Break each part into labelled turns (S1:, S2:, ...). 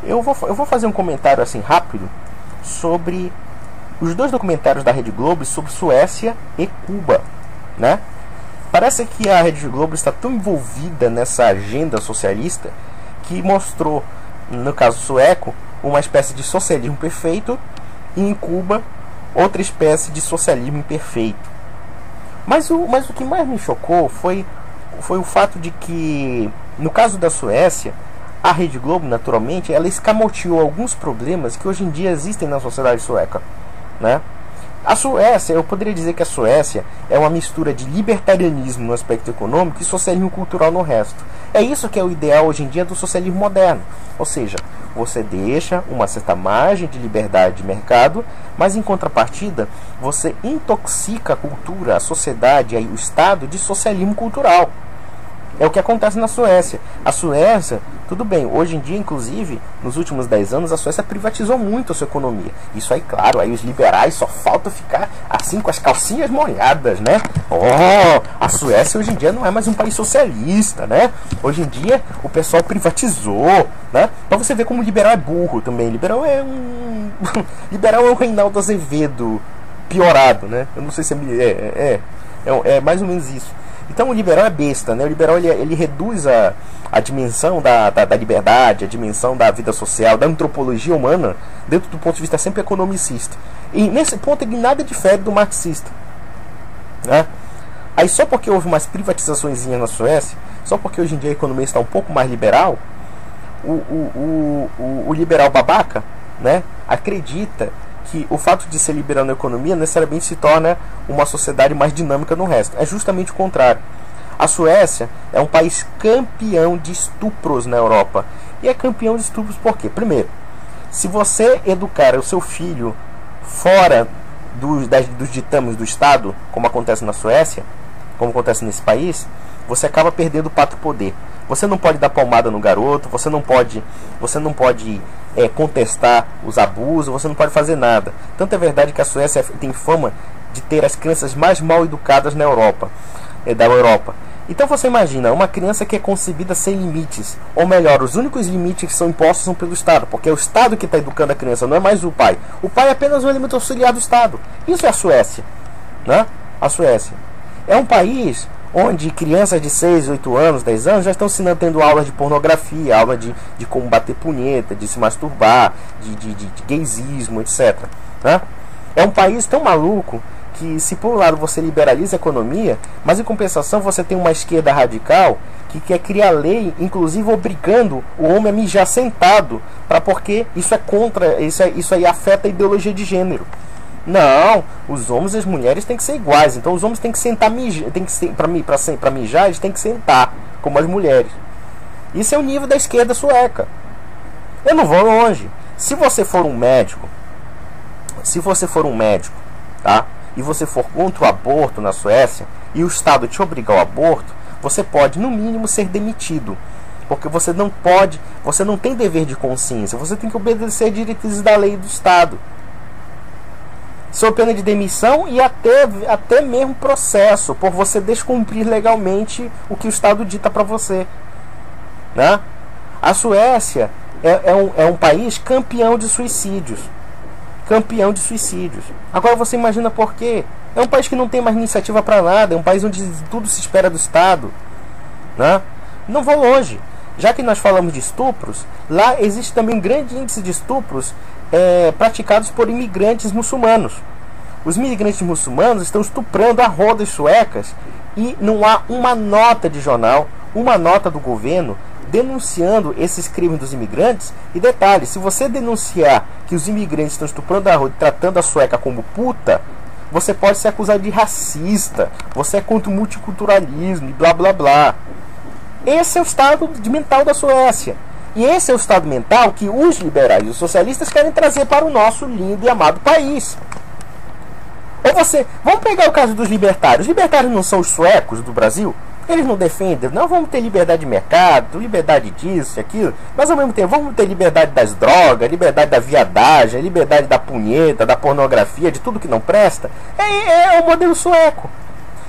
S1: eu vou fazer um comentário assim rápido sobre os dois documentários da Rede Globo sobre Suécia e Cuba, né? Parece que a Rede Globo está tão envolvida nessa agenda socialista que mostrou, no caso sueco, uma espécie de socialismo perfeito e em Cuba outra espécie de socialismo imperfeito. Mas o que mais me chocou foi o fato de que, no caso da Suécia, a Rede Globo, naturalmente, ela escamoteou alguns problemas que hoje em dia existem na sociedade sueca, né? A Suécia, eu poderia dizer que a Suécia é uma mistura de libertarianismo no aspecto econômico e socialismo cultural no resto. É isso que é o ideal hoje em dia do socialismo moderno. Ou seja, você deixa uma certa margem de liberdade de mercado, mas em contrapartida, você intoxica a cultura, a sociedade e o Estado de socialismo cultural. É o que acontece na Suécia. A Suécia, tudo bem, hoje em dia, inclusive, nos últimos 10 anos, a Suécia privatizou muito a sua economia. Isso aí, claro, aí os liberais só falta ficar assim com as calcinhas molhadas, né? Oh, a Suécia hoje em dia não é mais um país socialista, né? Hoje em dia o pessoal privatizou, né? Pra você ver como o liberal é burro também. Liberal é um liberal é um Reinaldo Azevedo piorado, né? Eu não sei se é mais ou menos isso. Então o liberal é besta, né? O liberal ele reduz a dimensão da liberdade, a dimensão da vida social, da antropologia humana, dentro do ponto de vista sempre economicista. E nesse ponto ele nada difere do marxista, né? Aí só porque houve umas privatizações na Suécia, só porque hoje em dia a economia está um pouco mais liberal, o liberal babaca, né, acredita que o fato de ser liberal na economia necessariamente se torna uma sociedade mais dinâmica no resto. É justamente o contrário. A Suécia é um país campeão de estupros na Europa. E é campeão de estupros por quê? Primeiro, se você educar o seu filho fora dos ditames do Estado, como acontece na Suécia, como acontece nesse país, você acaba perdendo o pátrio poder. Você não pode dar palmada no garoto, você não pode contestar os abusos, você não pode fazer nada. Tanto é verdade que a Suécia tem fama de ter as crianças mais mal educadas da Europa. Então você imagina, uma criança que é concebida sem limites, ou melhor, os únicos limites que são impostos são pelo Estado, porque é o Estado que está educando a criança, não é mais o pai. O pai é apenas um elemento auxiliar do Estado. Isso é a Suécia, né? A Suécia é um país onde crianças de 6, 8 anos, 10 anos já estão tendo aulas de pornografia, aula de como bater punheta, de se masturbar, de gaysismo, etc. Né? É um país tão maluco que, se por um lado você liberaliza a economia, mas em compensação você tem uma esquerda radical que quer criar lei, inclusive obrigando o homem a mijar sentado, porque isso é contra, isso aí afeta a ideologia de gênero. Não, os homens e as mulheres têm que ser iguais. Então os homens têm que sentar, para mijar, eles têm que sentar, como as mulheres. Isso é o nível da esquerda sueca. Eu não vou longe. Se você for um médico, tá? E você for contra o aborto na Suécia e o Estado te obrigar ao aborto, você pode, no mínimo, ser demitido. Porque você não tem dever de consciência. Você tem que obedecer diretrizes da lei do Estado. Sob pena de demissão e até mesmo processo, por você descumprir legalmente o que o Estado dita para você, né? A Suécia é um país campeão de suicídios. Campeão de suicídios. Agora você imagina por quê? É um país que não tem mais iniciativa para nada, é um país onde tudo se espera do Estado, né? Não vou longe. Já que nós falamos de estupros, lá existe também um grande índice de estupros praticados por imigrantes muçulmanos. Os imigrantes muçulmanos estão estuprando a rodas suecas e não há uma nota de jornal, uma nota do governo denunciando esses crimes dos imigrantes. E detalhe, se você denunciar que os imigrantes estão estuprando a roda e tratando a sueca como puta, você pode ser acusado de racista, você é contra o multiculturalismo e blá blá blá. Esse é o estado mental da Suécia. E esse é o estado mental que os liberais e os socialistas querem trazer para o nosso lindo e amado país. Vamos pegar o caso dos libertários. Os libertários não são os suecos do Brasil? Eles não defendem, não vamos ter liberdade de mercado, liberdade disso e aquilo, mas ao mesmo tempo vamos ter liberdade das drogas, liberdade da viadagem, liberdade da punheta, da pornografia, de tudo que não presta. É o modelo sueco.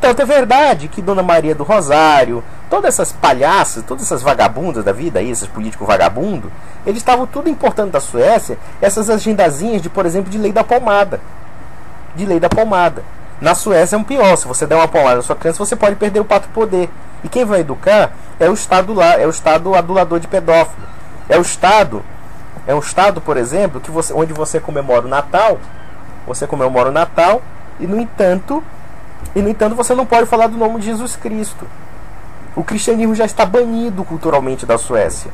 S1: Tanto é verdade que Dona Maria do Rosário, todas essas palhaças, todas essas vagabundas da vida aí, esses políticos vagabundos, eles estavam tudo importando da Suécia, essas agendazinhas de, por exemplo, de lei da palmada. De lei da palmada. Na Suécia é um pior, se você der uma palmada na sua criança, você pode perder o pato poder. E quem vai educar é o Estado lá, é o Estado adulador de pedófilo. É o Estado, por exemplo, que onde você comemora o Natal, e no entanto você não pode falar do nome de Jesus Cristo. O cristianismo já está banido culturalmente da Suécia.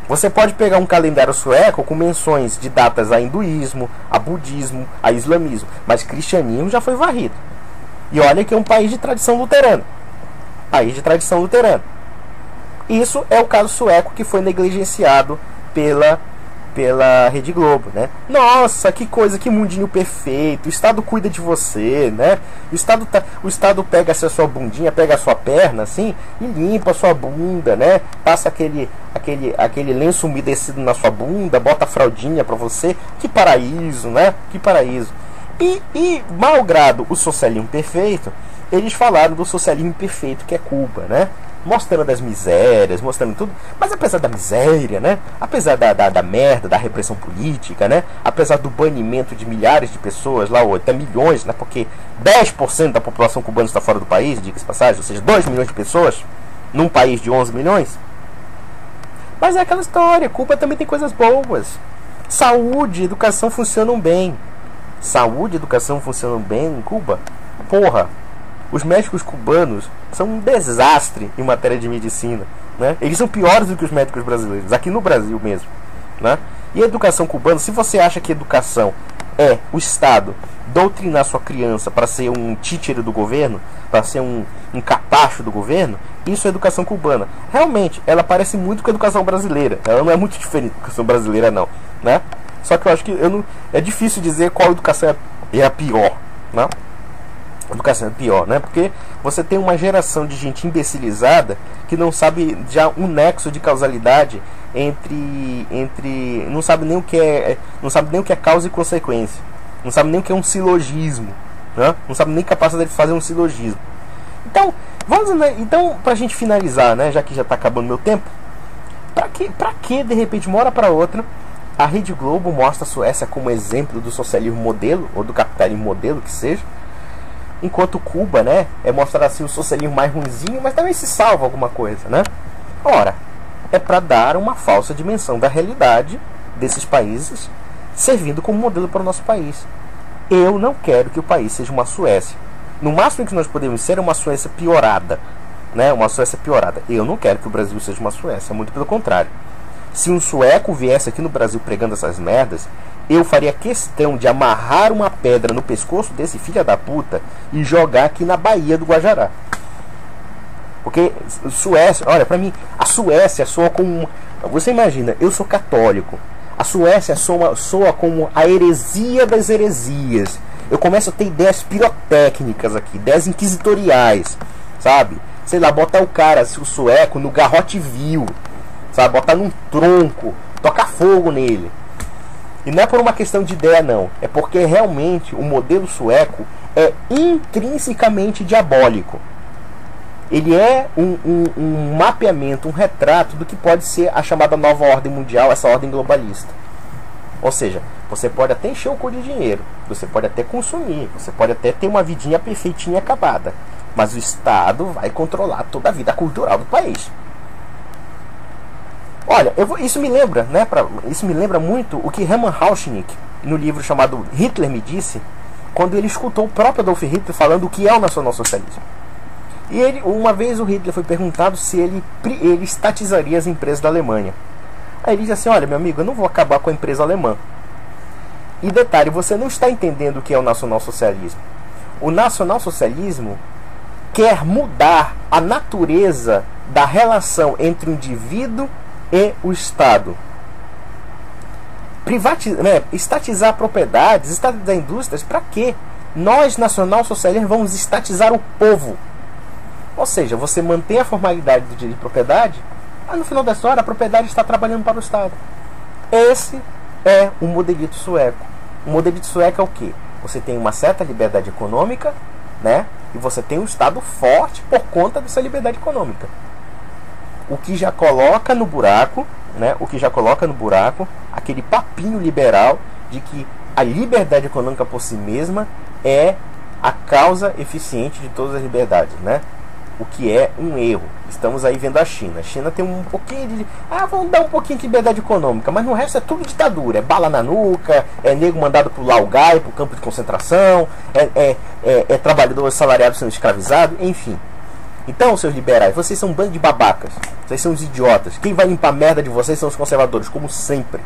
S1: Você pode pegar um calendário sueco com menções de datas a hinduísmo, a budismo, a islamismo, mas cristianismo já foi varrido. E olha que é um país de tradição luterana. Isso é o caso sueco, que foi negligenciado pela Rede Globo, né? Nossa, que coisa, que mundinho perfeito. O Estado cuida de você, né? O Estado pega a sua bundinha, pega a sua perna assim e limpa a sua bunda, né? Passa aquele lenço umedecido na sua bunda, bota a fraldinha pra você. Que paraíso, né? Que paraíso. E malgrado o socialismo perfeito, eles falaram do socialismo perfeito, que é Cuba, né? Mostrando as misérias, mostrando tudo. Mas apesar da miséria, né? Apesar da merda, da repressão política, né? Apesar do banimento de milhares de pessoas, lá, ou até milhões, né? Porque 10% da população cubana está fora do país, diga-se passagem, ou seja, 2 milhões de pessoas num país de 11 milhões. Mas é aquela história, Cuba também tem coisas boas. Saúde, educação funcionam bem. Em Cuba. Porra, os médicos cubanos são um desastre em matéria de medicina, né? Eles são piores do que os médicos brasileiros, aqui no Brasil mesmo, né? E a educação cubana, se você acha que educação é o Estado doutrinar sua criança para ser um títere do governo, para ser um capacho do governo, isso é educação cubana. Realmente, ela parece muito com a educação brasileira. Ela não é muito diferente da educação brasileira, não, né? Só que eu acho que é difícil dizer qual educação é a pior, né? Educação é pior, né? Porque você tem uma geração de gente imbecilizada que não sabe já um nexo de causalidade entre não sabe nem o que é causa e consequência. Não sabe nem o que é um silogismo, né? Não sabe nem capacidade de fazer um silogismo. Então, pra gente finalizar, né, já que já está acabando meu tempo, pra que de repente, uma hora para outra, a Rede Globo mostra a Suécia como exemplo do socialismo modelo ou do capitalismo modelo, que seja, enquanto Cuba, né, é mostrar assim o socialismo mais ruinzinho, mas também se salva alguma coisa, né? Ora, é para dar uma falsa dimensão da realidade desses países, servindo como modelo para o nosso país. Eu não quero que o país seja uma Suécia. No máximo que nós podemos ser é uma Suécia piorada, né? Uma Suécia piorada. Eu não quero que o Brasil seja uma Suécia, muito pelo contrário. Se um sueco viesse aqui no Brasil pregando essas merdas, eu faria questão de amarrar uma pedra no pescoço desse filho da puta e jogar aqui na Baía do Guajará. Porque Suécia, olha, pra mim, a Suécia soa como... Você imagina, eu sou católico. A Suécia soa como a heresia das heresias. Eu começo a ter ideias pirotécnicas aqui, ideias inquisitoriais, sabe? Sei lá, botar o cara, o sueco, no garrote vil, sabe? Botar num tronco, tocar fogo nele. E não é por uma questão de ideia, não. É porque realmente o modelo sueco é intrinsecamente diabólico. Ele é um mapeamento, um retrato do que pode ser a chamada nova ordem mundial, essa ordem globalista. Ou seja, você pode até encher o cu de dinheiro, você pode até consumir, você pode até ter uma vidinha perfeitinha acabada, mas o Estado vai controlar toda a vida cultural do país. Olha, isso me lembra, né? Isso me lembra muito o que Hermann Rauschning, no livro chamado Hitler Me Disse, quando ele escutou o próprio Adolf Hitler falando o que é o nacionalsocialismo. E uma vez o Hitler foi perguntado se ele estatizaria as empresas da Alemanha. Aí ele disse assim: olha, meu amigo, eu não vou acabar com a empresa alemã. E detalhe, você não está entendendo o que é o nacionalsocialismo. O nacionalsocialismo quer mudar a natureza da relação entre o indivíduo e o Estado. Estatizar propriedades, estatizar indústrias, para quê? Nós, nacionalsocialistas, vamos estatizar o povo. Ou seja, você mantém a formalidade do direito de propriedade, mas no final da história a propriedade está trabalhando para o Estado. Esse é o modelito sueco. O modelito sueco é o quê? Você tem uma certa liberdade econômica, né? E você tem um Estado forte por conta dessa liberdade econômica. O que já coloca no buraco, né? O que já coloca no buraco aquele papinho liberal de que a liberdade econômica por si mesma é a causa eficiente de todas as liberdades, né? O que é um erro. Estamos aí vendo a China. A China tem um pouquinho de... vamos dar um pouquinho de liberdade econômica, mas no resto é tudo ditadura. É bala na nuca, é nego mandado pro Laogai, pro campo de concentração, é trabalhador assalariado sendo escravizado, enfim. Então, seus liberais, vocês são um bando de babacas. Vocês são os idiotas. Quem vai limpar a merda de vocês são os conservadores, como sempre.